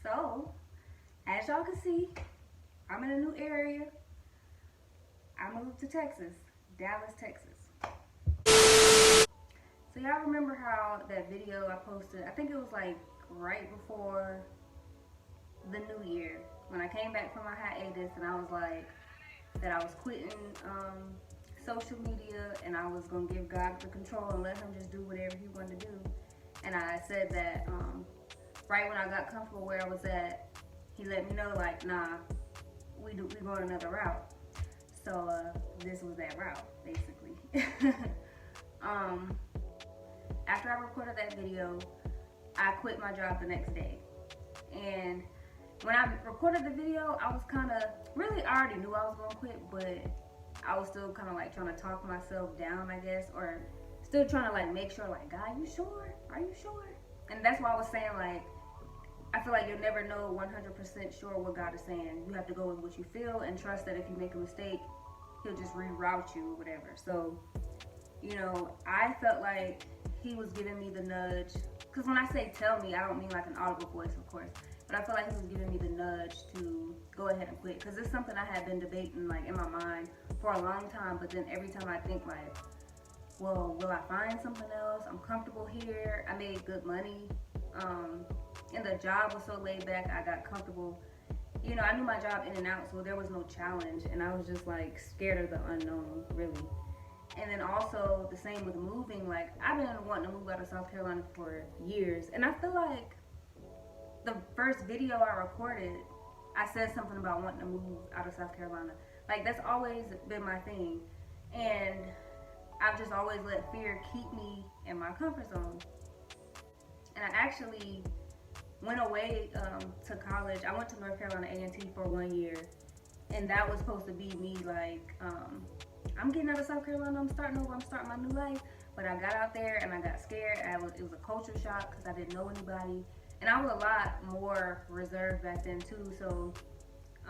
So, as y'all can see, I'm in a new area. I moved to Texas, Dallas, Texas. So y'all remember how that video I posted, I think it was like right before the new year, when I came back from my hiatus and I was like, that I was quitting social media and I was gonna give God the control and let him just do whatever he wanted to do. And I said that right when I got comfortable where I was at, he let me know like, nah, we going another route. So this was that route, basically. After I recorded that video, I quit my job the next day. And when I recorded the video, I was kind of, really, I already knew I was going to quit, but I was still kind of like trying to talk myself down, I guess, or still trying to like make sure, like, God, you sure? Are you sure? And that's why I was saying, like, I feel like you'll never know 100% sure what God is saying. You have to go with what you feel and trust that if you make a mistake, he'll just reroute you or whatever. So, you know, I felt like he was giving me the nudge. Because when I say tell me, I don't mean like an audible voice, of course. But I feel like he was giving me the nudge to go ahead and quit. Because it's something I had been debating like in my mind for a long time. But then every time I think like, well, will I find something else? I'm comfortable here. I made good money. And the job was so laid back, I got comfortable. You know, I knew my job in and out, so there was no challenge. And I was just like scared of the unknown, really. And then also the same with moving. Like, I've been wanting to move out of South Carolina for years. And I feel like the first video I recorded, I said something about wanting to move out of South Carolina. Like, that's always been my thing. And I've just always let fear keep me in my comfort zone. And I actually went away to college. I went to North Carolina A&T for 1 year. And that was supposed to be me like, I'm getting out of South Carolina, I'm starting over, I'm starting my new life. But I got out there and I got scared. It was a culture shock because I didn't know anybody. And I was a lot more reserved back then too, so,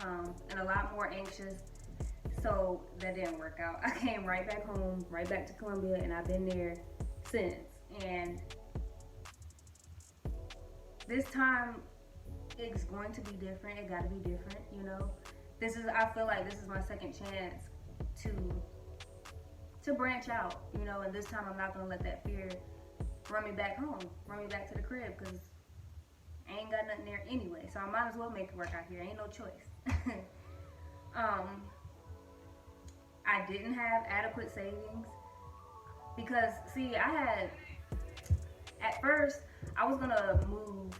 and a lot more anxious. So that didn't work out. I came right back home, right back to Columbia, and I've been there since. And this time, it's going to be different. It got to be different, you know. I feel like this is my second chance to branch out, you know. And this time, I'm not gonna let that fear run me back home, run me back to the crib, because I ain't got nothing there anyway. So I might as well make it work out here. Ain't no choice. I didn't have adequate savings because, see, at first, I was gonna move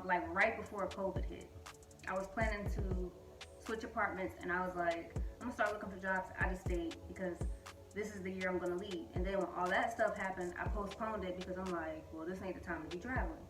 like right before COVID hit. I was planning to switch apartments, and I was like, I'm gonna start looking for jobs out of state because this is the year I'm gonna leave. And then when all that stuff happened, I postponed it because I'm like, well, this ain't the time to be traveling.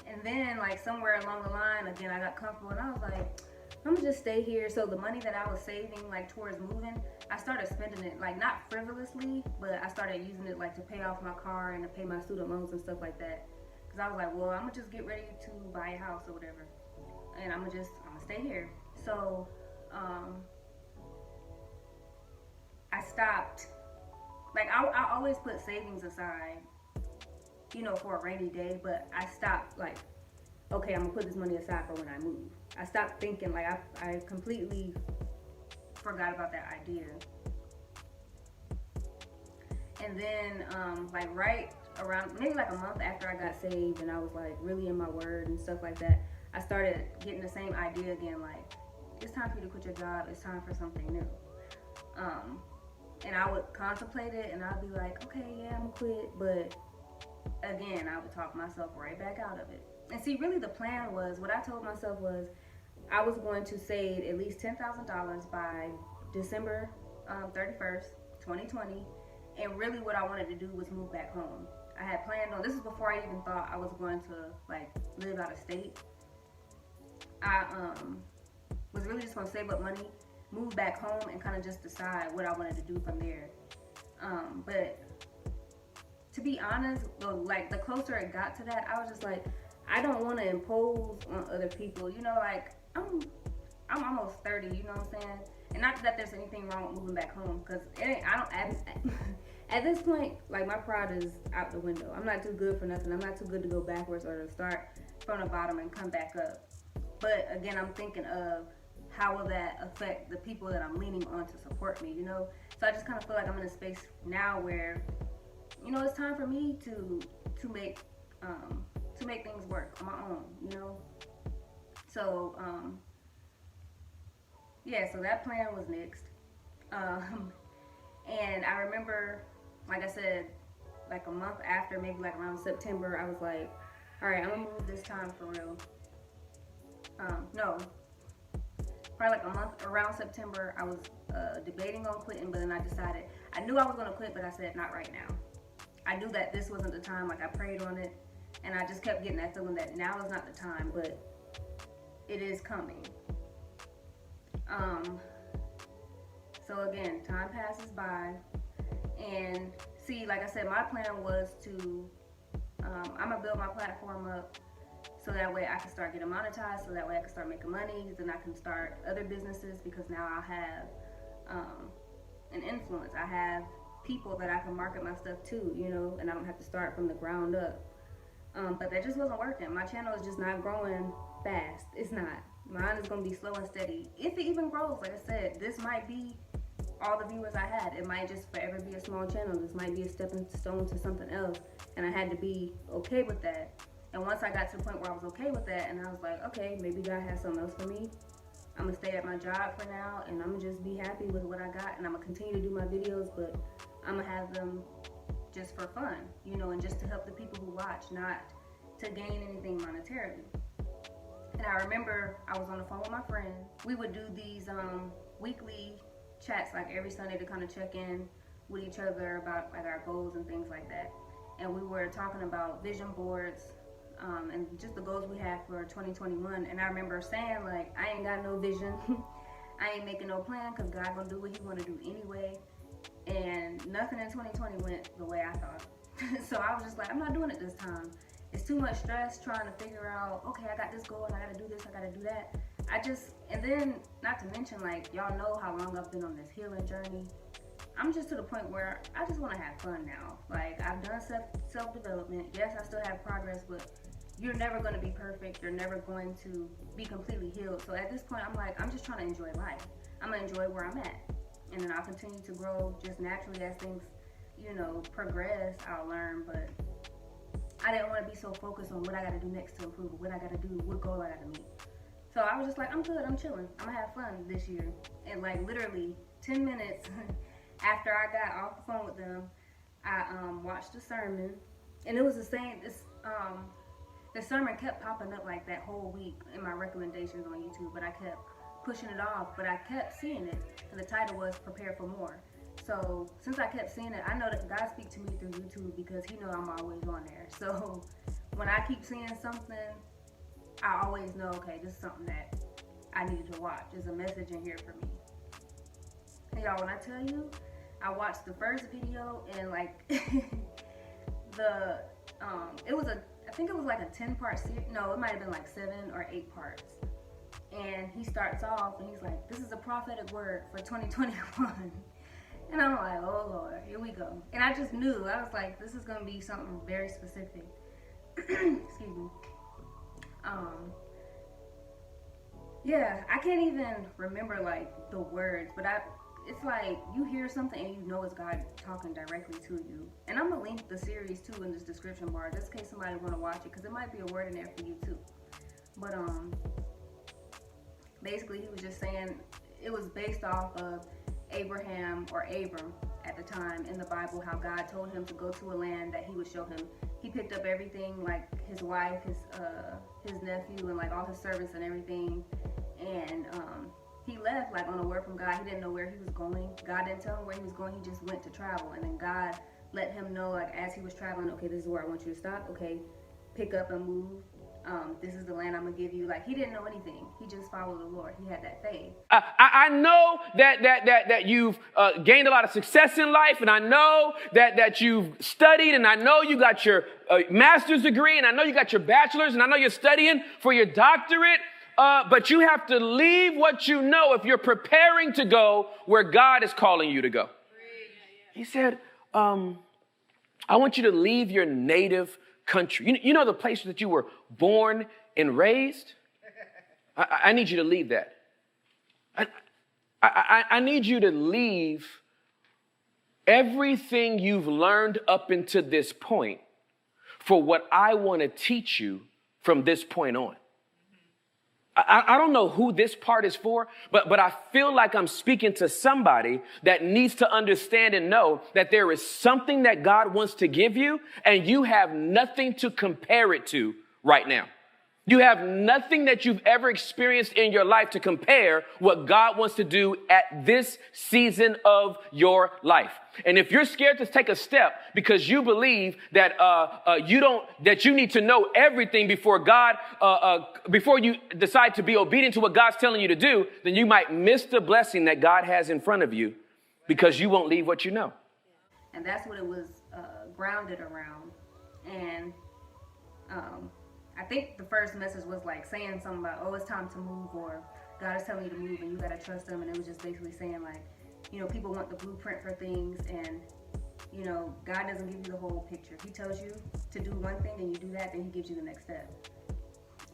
And then like somewhere along the line, again, I got comfortable and I was like, I'm gonna just stay here. So the money that I was saving like towards moving, I started spending it, like not frivolously, but I started using it like to pay off my car and to pay my student loans and stuff like that. Cause I was like, well, I'm gonna just get ready to buy a house or whatever. And I'm gonna stay here. So, I stopped, like I always put savings aside, you know, for a rainy day, but I stopped like, okay, I'm gonna put this money aside for when I move. I stopped thinking, like I completely forgot about that idea. And then like right around, maybe like a month after I got saved and I was like really in my word and stuff like that, I started getting the same idea again, like, it's time for you to quit your job, it's time for something new. And I would contemplate it and I'd be like, okay, yeah, I'm gonna quit, but again, I would talk myself right back out of it. And see, really the plan was, what I told myself was, I was going to save at least $10,000 by December 31st, 2020. And really what I wanted to do was move back home. I had planned on, this is before I even thought I was going to like live out of state. I was really just gonna save up money, move back home, and kind of just decide what I wanted to do from there. But to be honest, like the closer it got to that, I was just like, I don't want to impose on other people. You know, like I'm almost 30. You know what I'm saying? And not that there's anything wrong with moving back home, because at this point, like, my pride is out the window. I'm not too good for nothing. I'm not too good to go backwards or to start from the bottom and come back up. But again, I'm thinking of how will that affect the people that I'm leaning on to support me, you know? So I just kind of feel like I'm in a space now where, you know, it's time for me to make things work on my own, you know? So, yeah, so that plan was next. And I remember, like I said, like a month after, maybe like around September, I was like, all right, I'm gonna move this time for real. No, probably like a month around September, I was debating on quitting, but then I decided, I knew I was gonna quit, but I said not right now. I knew that this wasn't the time, like I prayed on it, and I just kept getting that feeling that now is not the time, but it is coming. So again, time passes by, and see, like I said, my plan was to, I'm gonna build my platform up so that way I can start getting monetized, so that way I can start making money, then I can start other businesses, because now I'll have an influence. I have people that I can market my stuff to, you know, and I don't have to start from the ground up. But that just wasn't working. My channel is just not growing fast. It's not. Mine is going to be slow and steady. If it even grows, like I said, this might be all the viewers I had. It might just forever be a small channel. This might be a stepping stone to something else. And I had to be okay with that. And once I got to the point where I was okay with that, and I was like, okay, maybe God has something else for me. I'm going to stay at my job for now, and I'm going to just be happy with what I got, and I'm going to continue to do my videos, but I'm going to have them just for fun, you know, and just to help the people who watch, not to gain anything monetarily. And I remember I was on the phone with my friend. We would do these weekly chats, like every Sunday, to kind of check in with each other about like our goals and things like that. And we were talking about vision boards, and just the goals we had for 2021. And I remember saying, like, I ain't got no vision. I ain't making no plan, because God gonna do what he wanna do anyway. And nothing in 2020 went the way I thought. So I was just like, I'm not doing it this time. It's too much stress trying to figure out, okay, I got this goal and I gotta do this, I gotta do that. And then, not to mention, like, y'all know how long I've been on this healing journey. I'm just to the point where I just wanna have fun now. Like, I've done self-development. Yes, I still have progress, but you're never gonna be perfect. You're never going to be completely healed. So at this point, I'm like, I'm just trying to enjoy life. I'm gonna enjoy where I'm at. And then I'll continue to grow just naturally as things, you know, progress. I'll learn, but I didn't want to be so focused on what I got to do next to improve, what I got to do, what goal I got to meet. So I was just like, I'm good, I'm chilling. I'm going to have fun this year. And like literally 10 minutes after I got off the phone with them, I watched the sermon. And it was the same, the sermon kept popping up like that whole week in my recommendations on YouTube, but I kept pushing it off, but I kept seeing it. And the title was Prepare for More. So since I kept seeing it, I know that God speaks to me through YouTube, because he knows I'm always on there. So when I keep seeing something, I always know, okay, this is something that I needed to watch. There's a message in here for me. And y'all, when I tell you, I watched the first video, and like I think it was like a 10-part series. No, it might have been like 7 or 8 parts. And he starts off and he's like, this is a prophetic word for 2021. And I'm like, oh Lord, here we go. And I just knew, I was like, this is gonna be something very specific. Excuse me. Yeah, I can't even remember like the words, but it's like you hear something and you know it's God talking directly to you. And I'm gonna link the series too in this description bar, just in case somebody wanna watch it, because it might be a word in there for you too. But basically he was just saying it was based off of Abraham, or Abram at the time in the Bible, how God told him to go to a land that he would show him. He picked up everything, like his wife, his nephew, and like all his servants and everything, and he left like on a word from God. He didn't know where he was going. God didn't tell him where he was going. He just went to travel, and then God let him know, like, as he was traveling, okay, this is where I want you to stop. Okay, pick up and move. This is the land I'm gonna give you. Like, he didn't know anything. He just followed the Lord. He had that faith. I know that you've gained a lot of success in life, and I know that you've studied, and I know you got your master's degree, and I know you got your bachelor's, and I know you're studying for your doctorate. But you have to leave what you know if you're preparing to go where God is calling you to go. He said, I want you to leave your native country. You know the place that you were born and raised? I need you to leave that. I need you to leave everything you've learned up until this point for what I want to teach you from this point on. I don't know who this part is for, but I feel like I'm speaking to somebody that needs to understand and know that there is something that God wants to give you, and you have nothing to compare it to right now. You have nothing that you've ever experienced in your life to compare what God wants to do at this season of your life. And if you're scared to take a step because you believe that that you need to know everything before God, before you decide to be obedient to what God's telling you to do, then you might miss the blessing that God has in front of you because you won't leave what you know. And that's what it was grounded around. And I think the first message was like saying something about, oh, it's time to move, or God is telling you to move and you got to trust him. And it was just basically saying like, people want the blueprint for things, and, God doesn't give you the whole picture. If he tells you to do one thing and you do that, then he gives you the next step.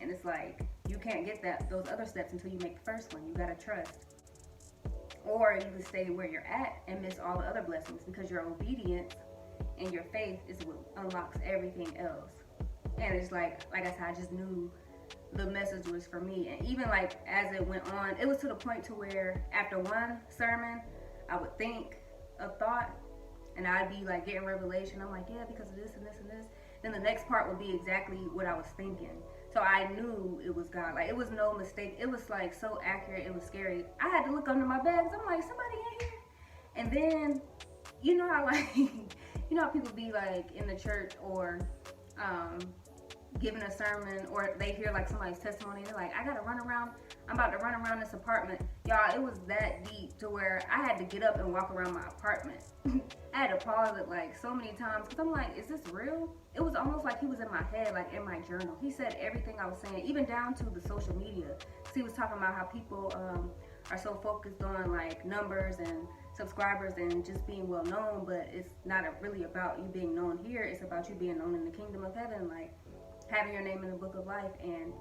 And it's like, you can't get those other steps until you make the first one. You got to trust. Or you can stay where you're at and miss all the other blessings, because your obedience and your faith is what unlocks everything else. And it's like I said, I just knew the message was for me. And even like as it went on, it was to the point to where after one sermon, I would think a thought and I'd be like getting revelation. I'm like, yeah, because of this and this and this. Then the next part would be exactly what I was thinking. So I knew it was God. Like, it was no mistake. It was like so accurate. It was scary. I had to look under my bed. I'm like, somebody in here? And then, how like, how people be like in the church or giving a sermon, or they hear like somebody's testimony and they're like, I'm about to run around this apartment. Y'all, it was that deep to where I had to get up and walk around my apartment. I had to pause it like so many times because I'm like, is this real? It was almost like he was in my head, like in my journal. He said everything I was saying, even down to the social media. So he was talking about how people are so focused on like numbers and subscribers and just being well known, but it's not really about you being known here. It's about you being known in the kingdom of heaven, like having your name in the book of life. And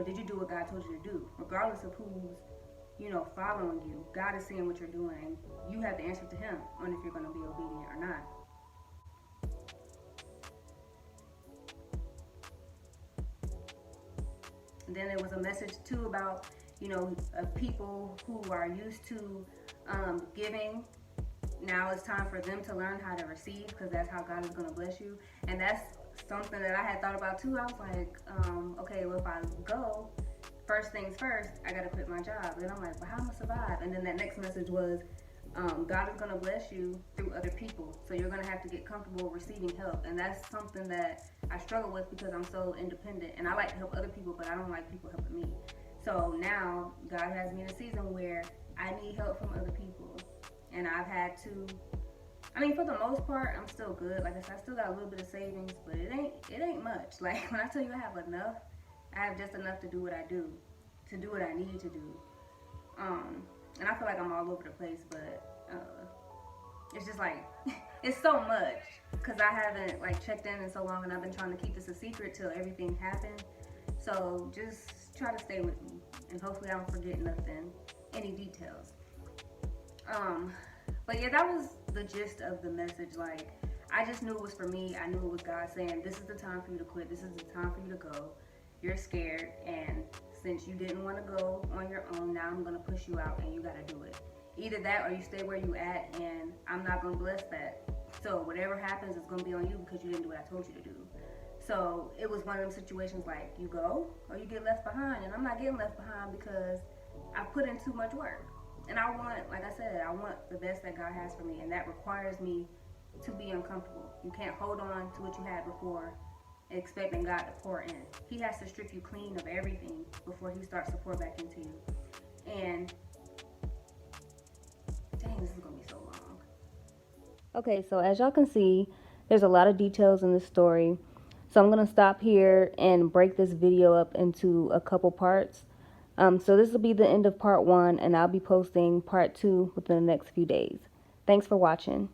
did you do what God told you to do, regardless of who's following you? God is seeing what you're doing, and you have to answer to him on if you're going to be obedient or not. And then there was a message too about people who are used to giving. Now it's time for them to learn how to receive, because that's how God is going to bless you. And that's something that I had thought about too. I was like, okay, well, if I go, first things first, I got to quit my job. And I'm like, but how am I going to survive? And then that next message was, God is going to bless you through other people. So you're going to have to get comfortable receiving help. And that's something that I struggle with because I'm so independent. And I like to help other people, but I don't like people helping me. So now God has me in a season where I need help from other people. And I've had to, for the most part, I'm still good. Like I said, I still got a little bit of savings, but it ain't much. Like, when I tell you I have enough, I have just enough to do what I do, to do what I need to do. And I feel like I'm all over the place, but it's just like, it's so much, because I haven't like checked in so long, and I've been trying to keep this a secret till everything happened. So just try to stay with me, and hopefully I don't forget nothing, any details. But yeah, that was the gist of the message. Like, I just knew it was for me. I knew it was God saying, this is the time for you to quit. This is the time for you to go. You're scared, and since you didn't want to go on your own, now I'm going to push you out, and you got to do it. Either that, or you stay where you at, and I'm not going to bless that. So whatever happens is going to be on you, because you didn't do what I told you to do. So it was one of them situations like, you go or you get left behind. And I'm not getting left behind, because I put in too much work. And I want, like I said, I want the best that God has for me. And that requires me to be uncomfortable. You can't hold on to what you had before expecting God to pour in. He has to strip you clean of everything before he starts to pour back into you. And dang, this is going to be so long. Okay, so as y'all can see, there's a lot of details in this story. So I'm going to stop here and break this video up into a couple parts. So this will be the end of part 1, and I'll be posting part 2 within the next few days. Thanks for watching.